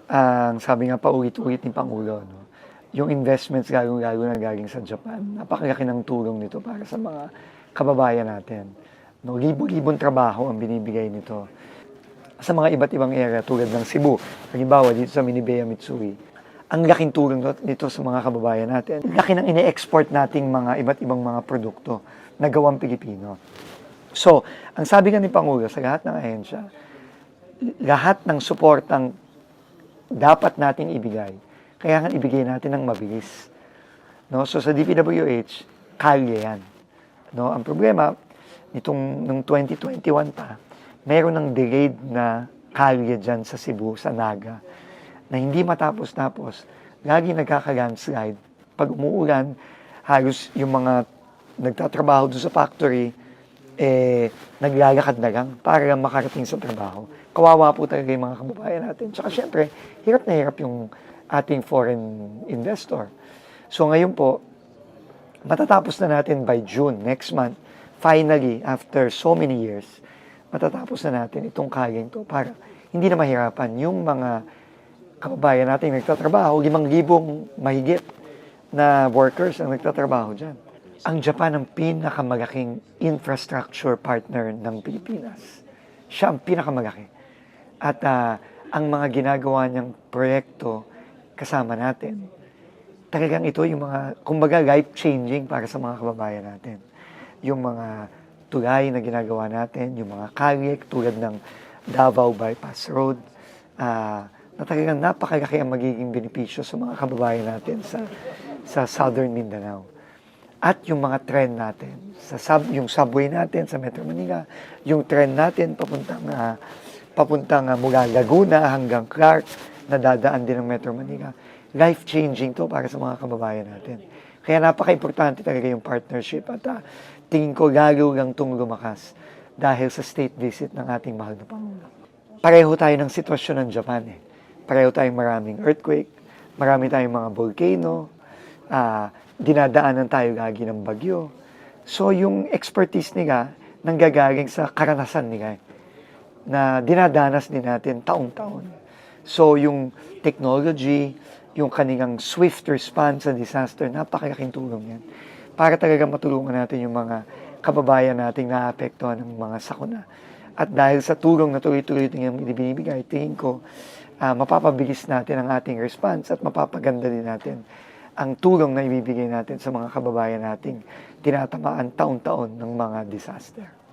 Ang sabi nga paulit-ulit ni Pangulo, no, yung investments lalong-lalo na galing sa Japan, napakalaki ng tulong nito para sa mga kababayan natin. No, libo-libong trabaho ang binibigay nito sa mga iba't ibang area tulad ng Cebu. Halimbawa, dito sa Minebea Mitsui, ang laking tulong nito sa mga kababayan natin. Laki ng ine-export nating mga iba't ibang mga produkto na gawang Pilipino. So, ang sabi nga ni Pangulo sa lahat ng ahensya, lahat ng suportang dapat nating ibigay, kaya nga ibigay natin ng mabilis. No? So sa DPWH, kalye yan. No? Ang problema, nung 2021 pa, meron ng delayed na kalye dyan sa Cebu, sa Naga, na hindi matapos-tapos. Lagi nagkaka-landslide. Pag umuulan, halos yung mga nagtatrabaho doon sa factory, naglalakad na lang para lang makarating sa trabaho. Kawawa po talaga yung mga kababayan natin. Tsaka syempre, hirap na hirap yung ating foreign investor. So ngayon po, matatapos na natin by June, next month, finally, after so many years, matatapos na natin itong kalyeng to para hindi na mahirapan yung mga kababayan natin nagtatrabaho, 5,000 mahigit na workers ang nagtatrabaho dyan. Ang Japan ang pinakamalaking infrastructure partner ng Pilipinas. Siya ang pinakamalaki. At ang mga ginagawa niyang proyekto kasama natin, talagang ito yung mga, kumbaga, life-changing para sa mga kababayan natin. Yung mga tulay na ginagawa natin, yung mga kalye tulad ng Davao Bypass Road, na talagang napakalaki ang magiging benepisyo sa mga kababayan natin sa Southern Mindanao. At yung mga tren natin, yung subway natin sa Metro Manila, yung tren natin papuntang mula Laguna hanggang Clark, na dadaan din ng Metro Manila. Life-changing to para sa mga kababayan natin. Kaya napaka-importante talaga yung partnership at tingin ko lalo lang itong lumakas dahil sa state visit ng ating mahal na Pangulo. Pareho tayo ng sitwasyon ng Japan eh. Pareho tayong maraming earthquake, marami tayong mga volcano, dinadaanan tayo lagi ng bagyo. So yung expertise nila nanggagaling sa karanasan nila na dinadanas din natin taong-taon. So yung technology, yung kanilang swift response sa disaster, napakalaking tulong yan. Para talaga matulungan natin yung mga kababayan nating naapektuhan ng mga sakuna. At dahil sa tulong na tuloy-tuloy nilang ibinibigay, tingin ko mapapabilis natin ang ating response at mapapaganda din natin ang tulong na ibibigay natin sa mga kababayan nating tinatamaan taon-taon ng mga disaster.